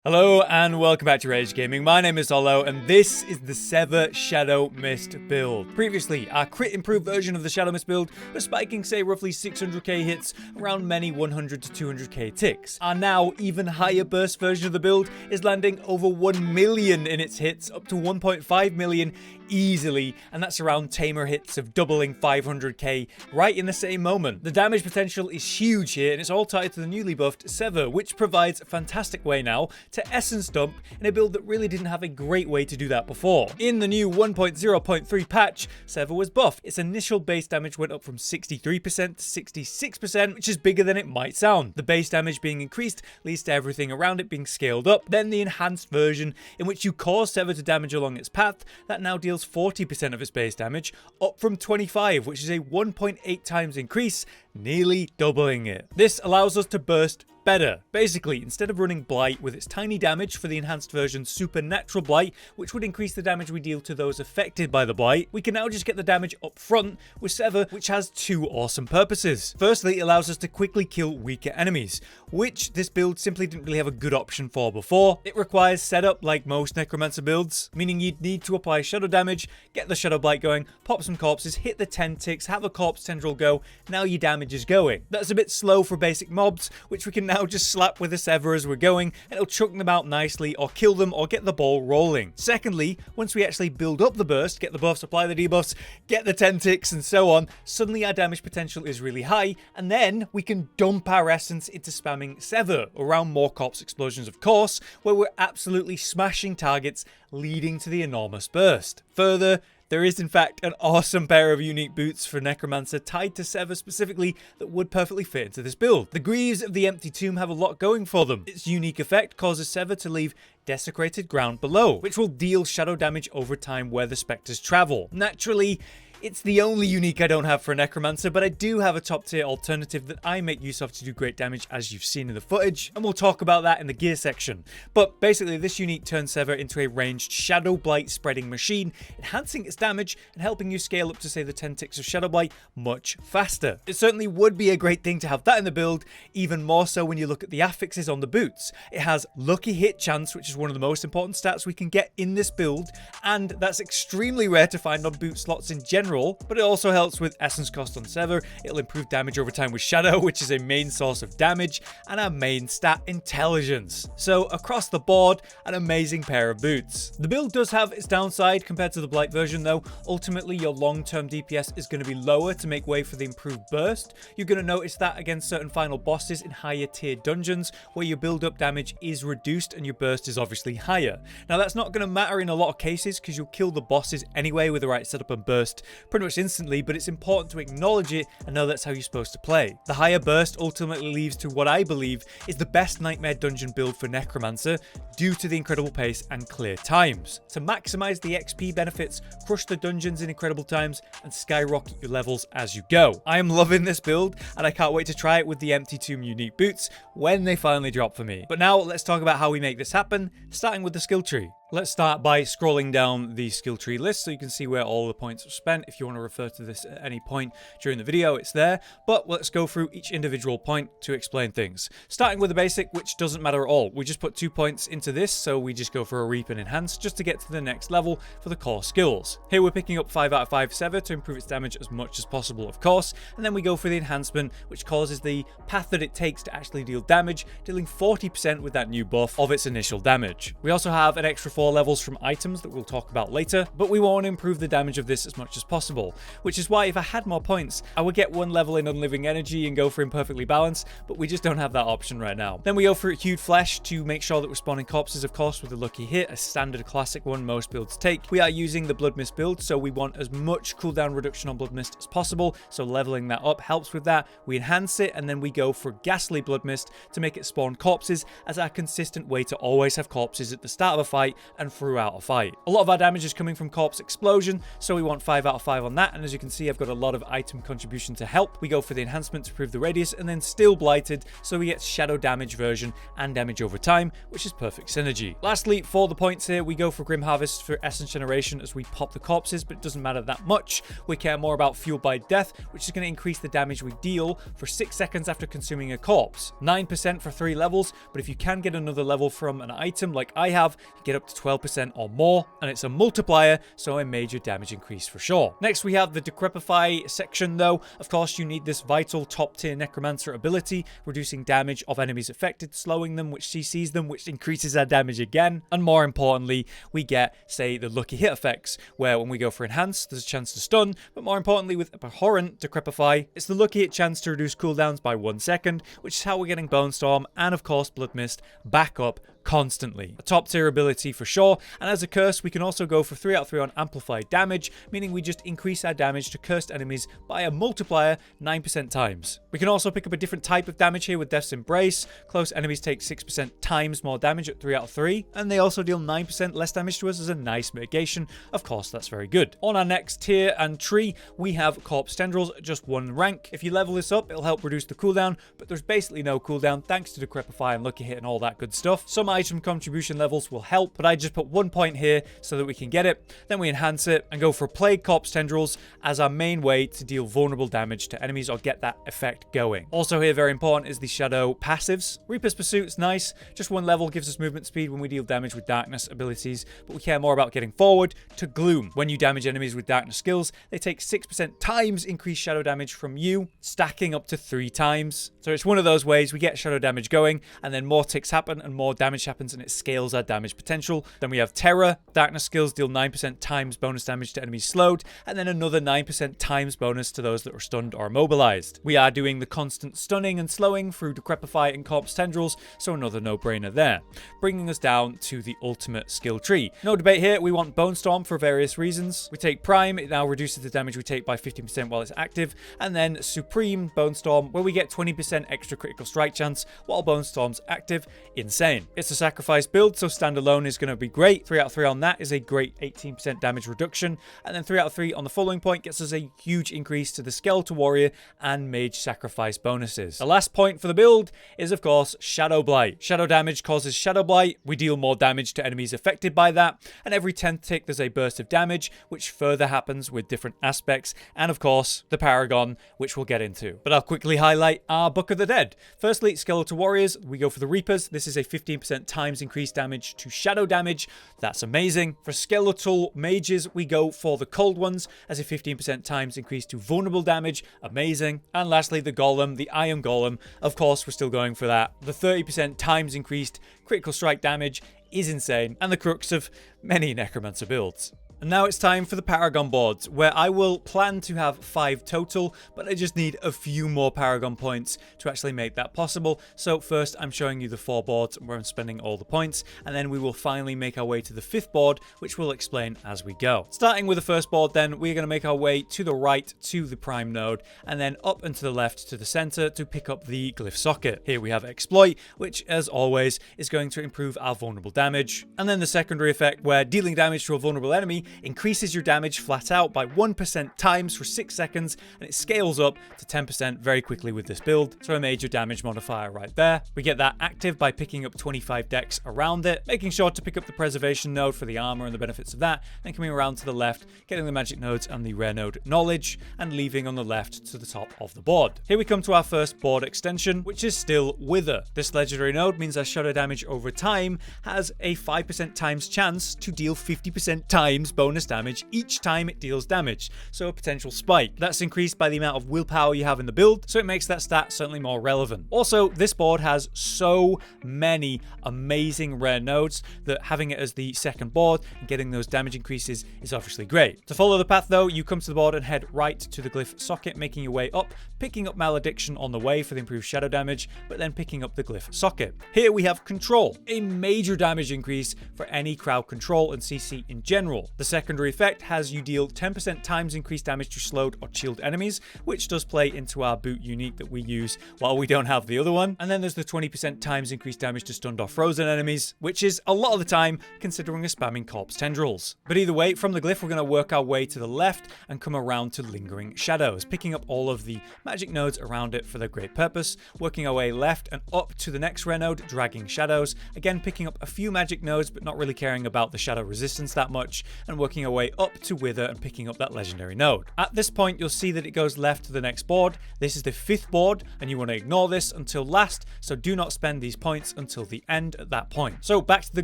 Hello and welcome back to Rage Gaming. My name is Olo and this is the Sever Shadowmist build. Previously, our crit improved version of the Shadowmist build was spiking say roughly 600k hits around many 100 to 200k ticks. Our now even higher burst version of the build is landing over 1 million in its hits, up to 1.5 million easily, and that's around tamer hits of doubling 500k right in the same moment. The damage potential is huge here and it's all tied to the newly buffed Sever, which provides a fantastic way now to essence dump in a build that really didn't have a great way to do that before. In the new 1.0.3 patch, Sever was buffed. Its initial base damage went up from 63% to 66%, which is bigger than it might sound. The base damage being increased leads to everything around it being scaled up. Then the enhanced version, in which you cause Sever to damage along its path, that now deals 40% of its base damage, up from 25, which is a 1.8 times increase, nearly doubling it. This allows us to burst better. Basically, instead of running Blight with its tiny damage for the enhanced version's supernatural Blight, which would increase the damage we deal to those affected by the Blight, we can now just get the damage up front with Sever, which has two awesome purposes. Firstly, it allows us to quickly kill weaker enemies, which this build simply didn't really have a good option for before. It requires setup like most Necromancer builds, meaning you'd need to apply shadow damage, get the Shadow Blight going, pop some corpses, hit the 10 ticks, have a corpse tendril go, now your damage is going. That's a bit slow for basic mobs, which we can now just slap with the Sever as we're going, and it'll chuck them out nicely or kill them or get the ball rolling. Secondly, once we actually build up the burst, get the buffs, apply the debuffs, get the 10 ticks and so on, suddenly our damage potential is really high, and then we can dump our essence into spamming Sever around more corpse explosions, of course, where we're absolutely smashing targets, leading to the enormous burst. Further, there is in fact an awesome pair of unique boots for Necromancer tied to Sever specifically that would perfectly fit into this build. The Greaves of the Empty Tomb have a lot going for them. Its unique effect causes Sever to leave desecrated ground below, which will deal shadow damage over time where the specters travel. Naturally, it's the only unique I don't have for a Necromancer, but I do have a top tier alternative that I make use of to do great damage, as you've seen in the footage, and we'll talk about that in the gear section. But basically, this unique turns Sever into a ranged Shadow Blight spreading machine, enhancing its damage and helping you scale up to say the 10 ticks of Shadow Blight much faster. It certainly would be a great thing to have that in the build, even more so when you look at the affixes on the boots. It has lucky hit chance, which is one of the most important stats we can get in this build, and that's extremely rare to find on boot slots in general. But it also helps with essence cost on Sever. It'll improve damage over time with Shadow, which is a main source of damage, and our main stat, Intelligence. So across the board, an amazing pair of boots. The build does have its downside compared to the Blight version though. Ultimately, your long-term DPS is going to be lower to make way for the improved burst. You're going to notice that against certain final bosses in higher tier dungeons, where your build-up damage is reduced and your burst is obviously higher. Now that's not going to matter in a lot of cases because you'll kill the bosses anyway with the right setup and burst pretty much instantly, but it's important to acknowledge it and know that's how you're supposed to play. The higher burst ultimately leads to what I believe is the best Nightmare dungeon build for Necromancer due to the incredible pace and clear times. To maximize the XP benefits, crush the dungeons in incredible times, and skyrocket your levels as you go. I am loving this build and I can't wait to try it with the Empty Tomb unique boots when they finally drop for me. But now let's talk about how we make this happen, starting with the skill tree. Let's start by scrolling down the skill tree list so you can see where all the points are spent. If you want to refer to this at any point during the video, it's there. But let's go through each individual point to explain things. Starting with the basic, which doesn't matter at all. We just put 2 points into this, so we just go for a Reap and Enhance just to get to the next level for the core skills. Here we're picking up 5 out of 5 Sever to improve its damage as much as possible, of course. And then we go for the enhancement, which causes the path that it takes to actually deal damage, dealing 40% with that new buff of its initial damage. We also have an extra 4 levels from items that we'll talk about later, but we want to improve the damage of this as much as possible, which is why if I had more points, I would get 1 level in Unliving Energy and go for Imperfectly Balanced, but we just don't have that option right now. Then we go for Hued Flesh to make sure that we're spawning corpses, of course, with a lucky hit, a standard classic one most builds take. We are using the Blood Mist build, so we want as much cooldown reduction on Blood Mist as possible, so leveling that up helps with that. We enhance it, and then we go for Ghastly Blood Mist to make it spawn corpses as our consistent way to always have corpses at the start of a fight and throughout a fight. A lot of our damage is coming from Corpse Explosion, so we want 5 out of 5 on that, and as you can see, I've got a lot of item contribution to help. We go for the enhancement to improve the radius, and then still Blighted, so we get shadow damage version and damage over time, which is perfect synergy. Lastly, for the points here, we go for Grim Harvest for Essence Generation as we pop the corpses, but it doesn't matter that much. We care more about Fueled by Death, which is going to increase the damage we deal for 6 seconds after consuming a corpse. 9% for 3 levels, but if you can get another level from an item like I have, you get up to 12% or more, and it's a multiplier, so a major damage increase for sure. Next, we have the Decrepify section though. Of course, you need this vital top tier Necromancer ability, reducing damage of enemies affected, slowing them, which CCs them, which increases our damage again. And more importantly, we get, say, the lucky hit effects, where when we go for Enhance, there's a chance to stun, but more importantly, with Abhorrent Decrepify, it's the lucky hit chance to reduce cooldowns by 1 second, which is how we're getting Bone Storm and, of course, Blood Mist back up constantly. A top tier ability for sure, and as a curse we can also go for 3 out of 3 on amplified damage, meaning we just increase our damage to cursed enemies by a multiplier 9% times. We can also pick up a different type of damage here with Death's Embrace. Close enemies take 6% times more damage at 3 out of 3, and they also deal 9% less damage to us as a nice mitigation. Of course, that's very good. On our next tier and tree, we have Corpse Tendrils at just 1 rank. If you level this up, it'll help reduce the cooldown, but there's basically no cooldown thanks to Decrepify and Lucky Hit and all that good stuff. Some item contribution levels will help, but I just put 1 point here so that we can get it. Then we enhance it and go for Plague Corpse Tendrils as our main way to deal vulnerable damage to enemies or get that effect going. Also here, very important, is the Shadow passives. Reaper's Pursuit's nice. Just 1 level gives us movement speed when we deal damage with darkness abilities, but we care more about getting forward to Gloom. When you damage enemies with darkness skills, they take 6% times increased shadow damage from you, stacking up to 3 times. So it's one of those ways we get shadow damage going, and then more ticks happen and more damage happens, and it scales our damage potential. Then we have Terror. Darkness skills deal 9% times bonus damage to enemies slowed, and then another 9% times bonus to those that are stunned or immobilized. We are doing the constant stunning and slowing through Decrepify and Corpse Tendrils, so another no-brainer there. Bringing us down to the ultimate skill tree. No debate here, we want Bone Storm for various reasons. We take Prime, it now reduces the damage we take by 15% while it's active, and then Supreme Bone Storm, where we get 20% extra critical strike chance while Bone Storm's active. Insane. It's a sacrifice build, so standalone is going to be great. 3 out of 3 on that is a great 18% damage reduction, and then 3 out of 3 on the following point gets us a huge increase to the Skeletal Warrior and Mage Sacrifice bonuses. The last point for the build is, of course, Shadow Blight. Shadow damage causes Shadow Blight. We deal more damage to enemies affected by that, and every 10th tick there's a burst of damage, which further happens with different aspects, and of course, the Paragon, which we'll get into. But I'll quickly highlight our Book of the Dead. Firstly, Skeletal Warriors, we go for the Reapers. This is a 15% times increased damage to shadow damage. That's amazing. For Skeletal Mages, we go for the Cold Ones as a 15% times increase to vulnerable damage. Amazing. And lastly, the Golem, the Iron Golem. Of course, we're still going for that. The 30% times increased critical strike damage is insane, and the crux of many Necromancer builds. And now it's time for the Paragon boards, where I will plan to have 5 total, but I just need a few more Paragon points to actually make that possible. So first I'm showing you the 4 boards where I'm spending all the points, and then we will finally make our way to the 5th board, which we'll explain as we go. Starting with the first board then, we're going to make our way to the right to the Prime node, and then up and to the left to the center to pick up the Glyph socket. Here we have Exploit, which as always is going to improve our vulnerable damage. And then the secondary effect, where dealing damage to a vulnerable enemy increases your damage flat out by 1% times for 6 seconds, and it scales up to 10% very quickly with this build, so a major damage modifier right there. We get that active by picking up 25 decks around it, making sure to pick up the preservation node for the armor and the benefits of that, then coming around to the left, getting the magic nodes and the rare node knowledge, and leaving on the left to the top of the board. Here we come to our first board extension, which is still Wither. This legendary node means our shadow damage over time has a 5% times chance to deal 50% times bonus damage each time it deals damage, so a potential spike. That's increased by the amount of willpower you have in the build, so it makes that stat certainly more relevant. Also, this board has so many amazing rare nodes that having it as the second board and getting those damage increases is obviously great. To follow the path though, you come to the board and head right to the Glyph socket, making your way up, picking up Malediction on the way for the improved shadow damage, but then picking up the Glyph socket. Here we have Control, a major damage increase for any crowd control and CC in general. The secondary effect has you deal 10% times increased damage to slowed or chilled enemies, which does play into our boot unique that we use while we don't have the other one. And then there's the 20% times increased damage to stunned or frozen enemies, which is a lot of the time considering a spamming corpse tendrils. But either way, from the glyph, we're going to work our way to the left and come around to lingering shadows, picking up all of the magic nodes around it for their great purpose, working our way left and up to the next rare node, dragging shadows, again picking up a few magic nodes but not really caring about the shadow resistance that much, and working our way up to wither and picking up that legendary node. At this point, you'll see that it goes left to the next board. This is the 5th board, and you want to ignore this until last, so do not spend these points until the end at that point. So back to the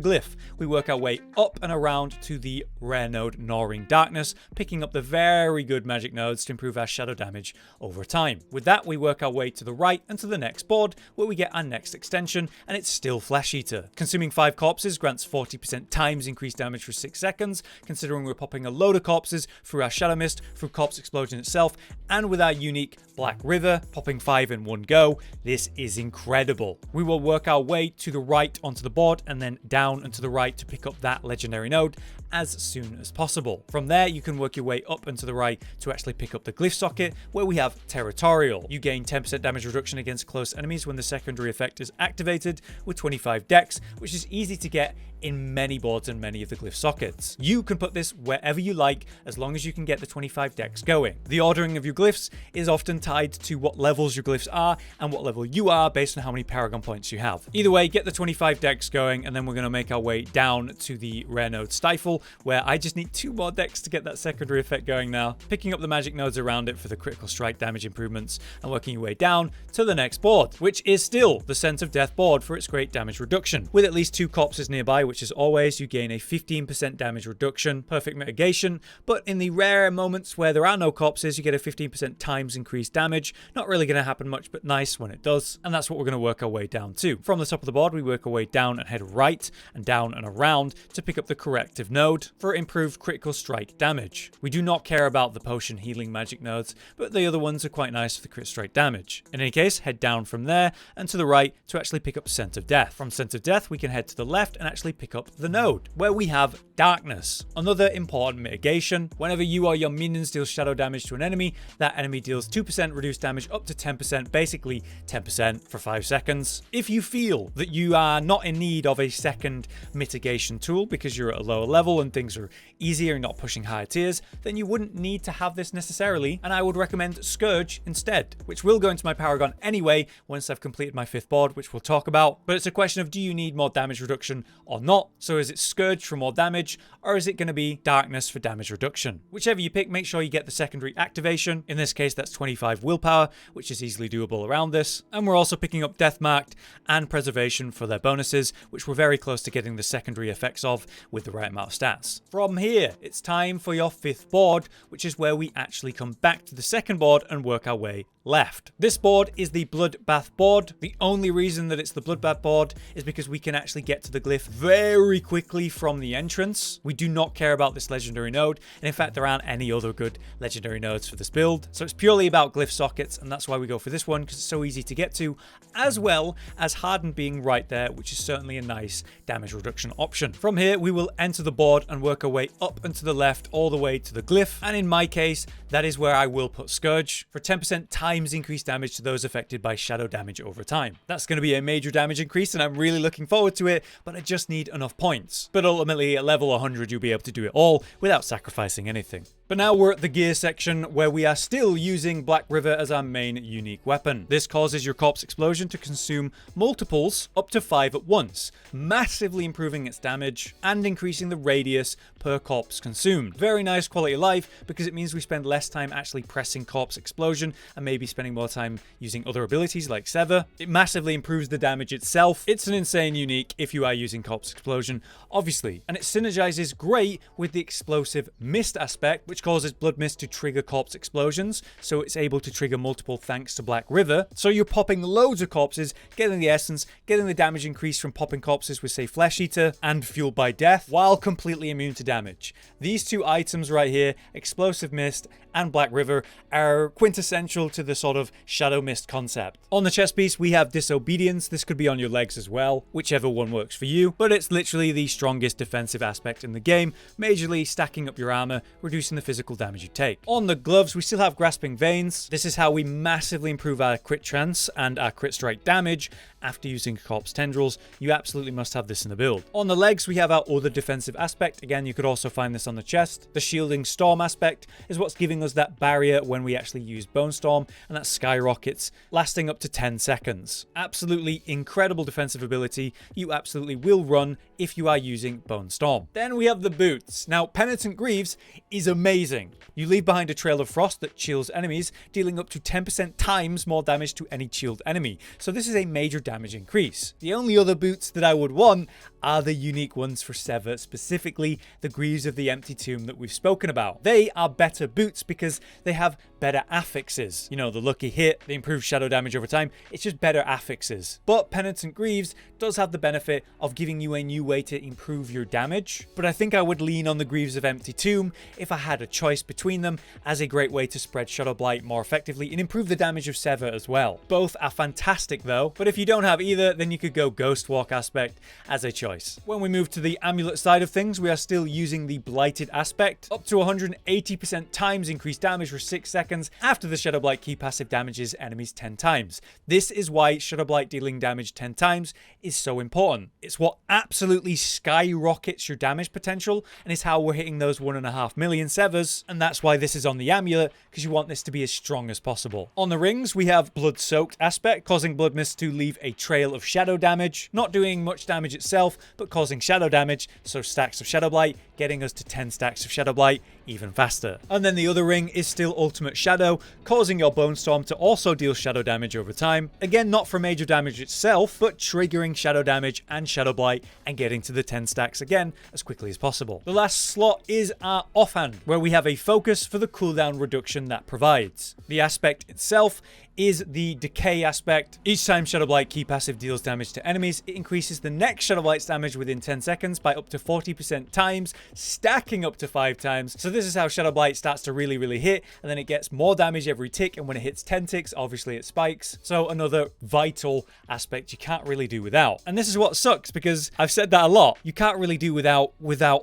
glyph, we work our way up and around to the rare node Gnawing Darkness, picking up the very good magic nodes to improve our shadow damage over time. With that, we work our way to the right and to the next board, where we get our next extension, and it's still Flesh Eater. Consuming 5 corpses grants 40% times increased damage for 6 seconds, considering we're popping a load of corpses through our Shadowmist, through Corpse Explosion itself, and with our unique Black River, popping 5 in one go. This is incredible. We will work our way to the right onto the board, and then down and to the right to pick up that legendary node as soon as possible. From there, you can work your way up and to the right to actually pick up the glyph socket, where we have Territorial. You gain 10% damage reduction against close enemies when the secondary effect is activated with 25 dex, which is easy to get in many boards and many of the glyph sockets. You can put this wherever you like as long as you can get the 25 dex going. The ordering of your glyphs is often tied to what levels your glyphs are and what level you are based on how many Paragon points you have. Either way, get the 25 dex going, and then we're going to make our way down to the rare node Stifle, where I just need 2 more dex to get that secondary effect going now, picking up the magic nodes around it for the critical strike damage improvements, and working your way down to the next board, which is still the Scent of Death board for its great damage reduction. With at least 2 corpses nearby, which is always, you gain a 15% damage reduction, perfect mitigation, but in the rare moments where there are no corpses, you get a 15% times increased damage. Not really going to happen much, but nice when it does, and that's what we're going to work our way down to. From the top of the board, we work our way down and head right and down and around to pick up the corrective node for improved critical strike damage. We do not care about the potion healing magic nodes, but the other ones are quite nice for the crit strike damage. In any case, head down from there and to the right to actually pick up Scent of Death. From Scent of Death, we can head to the left and actually pick up the node, where we have Darkness. Another important mitigation: whenever you or your minions deal shadow damage to an enemy, that enemy deals 2% reduced damage up to 10%, basically 10% for 5 seconds. If you feel that you are not in need of a second mitigation tool because you're at a lower level and things are easier and not pushing higher tiers, then you wouldn't need to have this necessarily, and I would recommend Scourge instead, which will go into my Paragon anyway once I've completed my 5th board, which we'll talk about. But it's a question of, do you need more damage reduction or not? So is it Scourge for more damage, or is it going to be Darkness for damage reduction? Whichever you pick, make sure you get the secondary activation. In this case, that's 25 willpower, which is easily doable around this. And we're also picking up Death Marked and Preservation for their bonuses, which we're very close to getting the secondary effects of with the right amount of stats. From here, it's time for your 5th board, which is where we actually come back to the second board and work our way left. This board is the Bloodbath board. The only reason that it's the Bloodbath board is because we can actually get to the glyph very quickly from the entrance. We do not care about this legendary node, and in fact there aren't any other good legendary nodes for this build, so it's purely about glyph sockets, and that's why we go for this one, because it's so easy to get to, as well as Hardened being right there, which is certainly a nice damage reduction option. From here, we will enter the board and work our way up and to the left all the way to the glyph, and in my case, that is where I will put Scourge for 10% times increased damage to those affected by shadow damage over time. That's going to be a major damage increase, and I'm really looking forward to it, but I just need enough points. But ultimately, at level 100, you'll be able to do it all without sacrificing anything. But now we're at the gear section, where we are still using Black River as our main unique weapon. This causes your Corpse Explosion to consume multiples up to 5 at once, massively improving its damage and increasing the radius per corpse consumed. Very nice quality of life, because it means we spend less time actually pressing Corpse Explosion and maybe spending more time using other abilities like Sever. It massively improves the damage itself. It's an insane unique if you are using Corpse Explosion, obviously, and it synergizes great with the explosive mist aspect, which causes Blood Mist to trigger Corpse Explosions, so it's able to trigger multiple thanks to Black River. So you're popping loads of corpses, getting the essence, getting the damage increase from popping corpses with, say, Flesh Eater and Fueled by Death, while completely immune to damage. These 2 items right here, Explosive Mist and Black River are quintessential to the sort of Shadowmist concept. On the chest piece, we have Disobedience. This could be on your legs as well, whichever one works for you, but it's literally the strongest defensive aspect in the game, majorly stacking up your armor, reducing the physical damage you take. On the gloves, we still have Grasping Veins. This is how we massively improve our crit chance and our crit strike damage after using Corpse Tendrils. You absolutely must have this in the build. On the legs, we have our other defensive aspect. Again, you could also find this on the chest. The Shielding Storm aspect is what's giving us that barrier when we actually use Bone Storm, and that skyrockets, lasting up to 10 seconds. Absolutely incredible defensive ability. You absolutely will run if you are using Bone Storm. Then we have the boots. Now, Penitent Greaves is amazing. You leave behind a trail of frost that chills enemies, dealing up to 10% times more damage to any chilled enemy. So this is a major damage increase. The only other boots that I would want are the unique ones for Sever, specifically the Greaves of the Empty Tomb that we've spoken about. They are better boots because they have better affixes. You know, the lucky hit, the improved shadow damage over time, it's just better affixes. But Penitent Greaves does have the benefit of giving you a new way to improve your damage, but I think I would lean on the Greaves of Empty Tomb if I had a choice between them, as a great way to spread Shadow Blight more effectively and improve the damage of Sever as well. Both are fantastic though, but if you don't have either, then you could go Ghost Walk aspect as a choice. When we move to the amulet side of things, we are still using the Blighted aspect, up to 180% times increased damage for 6 seconds after the Shadow Blight key passive damages enemies 10 times. This is why Shadow Blight dealing damage 10 times is so important. It's what absolutely skyrockets your damage potential, and is how we're hitting those 1.5 million Severs, and that's why this is on the amulet, because you want this to be as strong as possible. On the rings, we have Blood Soaked aspect, causing Blood Mist to leave a trail of shadow damage, not doing much damage itself, but causing shadow damage, so stacks of Shadow Blight, getting us to 10 stacks of Shadow Blight even faster. And then the other ring is still Ultimate Shadow, causing your Bone Storm to also deal shadow damage over time. Again, not for major damage itself, but triggering shadow damage and Shadow Blight and getting to the 10 stacks again as quickly as possible. The last slot is our offhand, where we have a focus for the cooldown reduction that provides. The aspect itself is the Decay aspect. Each time Shadow Blight key passive deals damage to enemies, it increases the next Shadow Blight's damage within 10 seconds by up to 40% times, stacking up to 5 times. So this is how Shadow Blight starts to really hit, and then it gets more damage every tick, and when it hits 10 ticks, obviously it spikes. So another vital aspect you can't really do without. And this is what sucks, because I've said that a lot. You can't really do without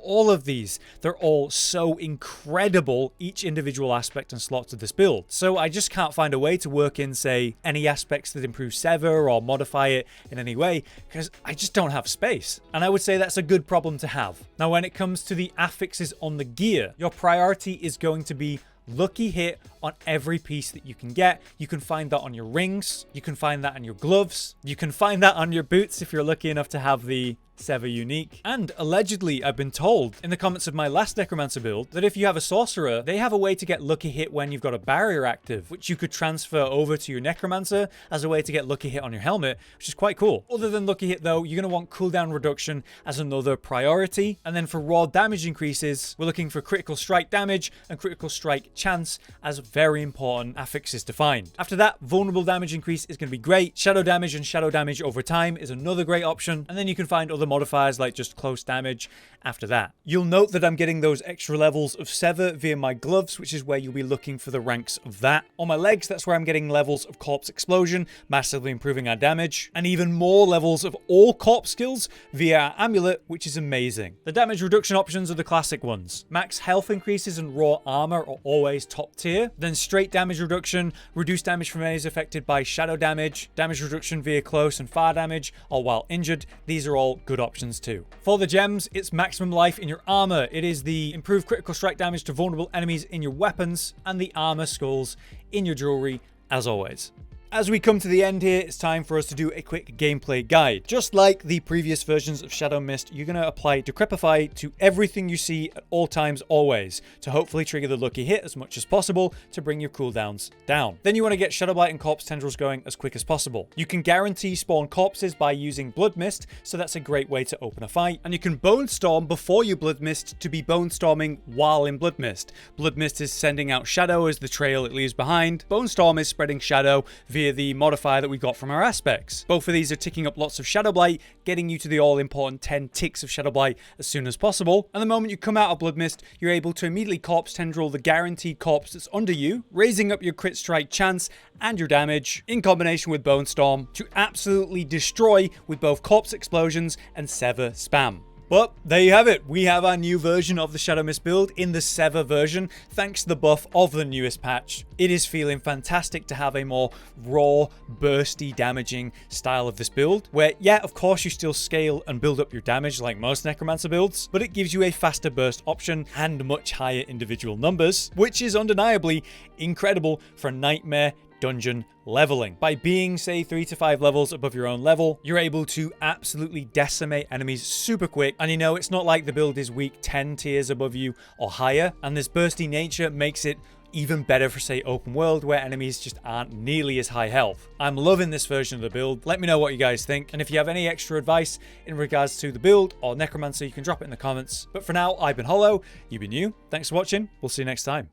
all of these. They're all so incredible, each individual aspect and slot of this build. So I just can't find a way to work in, say, any aspects that improve Sever or modify it in any way, because I just don't have space. And I would say that's a good problem to have. Now, when it comes to the affixes on the gear, your priority is going to be Lucky Hit on every piece that you can get. You can find that on your rings, you can find that on your gloves, you can find that on your boots if you're lucky enough to have the Sever unique. And allegedly, I've been told in the comments of my last Necromancer build that if you have a Sorcerer, they have a way to get Lucky Hit when you've got a barrier active, which you could transfer over to your Necromancer as a way to get Lucky Hit on your helmet, which is quite cool. Other than Lucky Hit though, you're going to want cooldown reduction as another priority. And then for raw damage increases, we're looking for critical strike damage and critical strike chance as very important affixes to find. After that, vulnerable damage increase is going to be great. Shadow damage and shadow damage over time is another great option. And then you can find other modifiers like just close damage after that. You'll note that I'm getting those extra levels of Sever via my gloves, which is where you'll be looking for the ranks of that. On my legs, that's where I'm getting levels of Corpse Explosion, massively improving our damage, and even more levels of all Corpse skills via our amulet, which is amazing. The damage reduction options are the classic ones. Max health increases and raw armor are always top tier. Then straight damage reduction, reduced damage from enemies affected by shadow damage, damage reduction via close and far damage, or while injured. These are all good options too. For the gems, it's maximum life in your armor. It is the improved critical strike damage to vulnerable enemies in your weapons, and the armor skulls in your jewelry, as always. As we come to the end here, it's time for us to do a quick gameplay guide. Just like the previous versions of Shadowmist, you're going to apply Decrepify to everything you see at all times always, to hopefully trigger the lucky hit as much as possible to bring your cooldowns down. Then you want to get Shadow Blight and Corpse Tendrils going as quick as possible. You can guarantee spawn corpses by using Blood Mist, so that's a great way to open a fight. And you can Bone Storm before you Blood Mist to be Bone Storming while in Blood Mist. Blood Mist is sending out shadow as the trail it leaves behind. Bone Storm is spreading shadow via via the modifier that we got from our aspects. Both of these are ticking up lots of Shadow Blight, getting you to the all-important 10 ticks of Shadow Blight as soon as possible. And the moment you come out of Blood Mist, you're able to immediately Corpse Tendril the guaranteed corpse that's under you, raising up your crit strike chance and your damage, in combination with Bone Storm, to absolutely destroy with both Corpse Explosions and Sever spam. But there you have it. We have our new version of the Shadowmist build in the Sever version, thanks to the buff of the newest patch. It is feeling fantastic to have a more raw, bursty, damaging style of this build, where, yeah, of course you still scale and build up your damage like most Necromancer builds, but it gives you a faster burst option and much higher individual numbers, which is undeniably incredible for Nightmare dungeon leveling. By being, say, 3 to 5 levels above your own level, you're able to absolutely decimate enemies super quick. And you know, it's not like the build is weak 10 tiers above you or higher. And this bursty nature makes it even better for, say, open world, where enemies just aren't nearly as high health. I'm loving this version of the build. Let me know what you guys think. And if you have any extra advice in regards to the build or Necromancer, you can drop it in the comments. But for now, I've been Hollow, you've been you. Thanks for watching. We'll see you next time.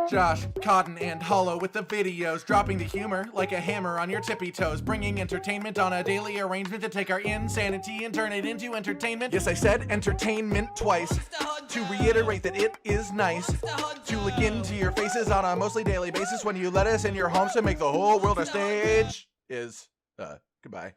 Josh, Cotton, and Hollow with the videos, dropping the humor like a hammer on your tippy toes, bringing entertainment on a daily arrangement to take our insanity and turn it into entertainment. Yes, I said entertainment twice, to reiterate that it is nice to look into your faces on a mostly daily basis when you let us in your homes to make the whole world a stage. Goodbye.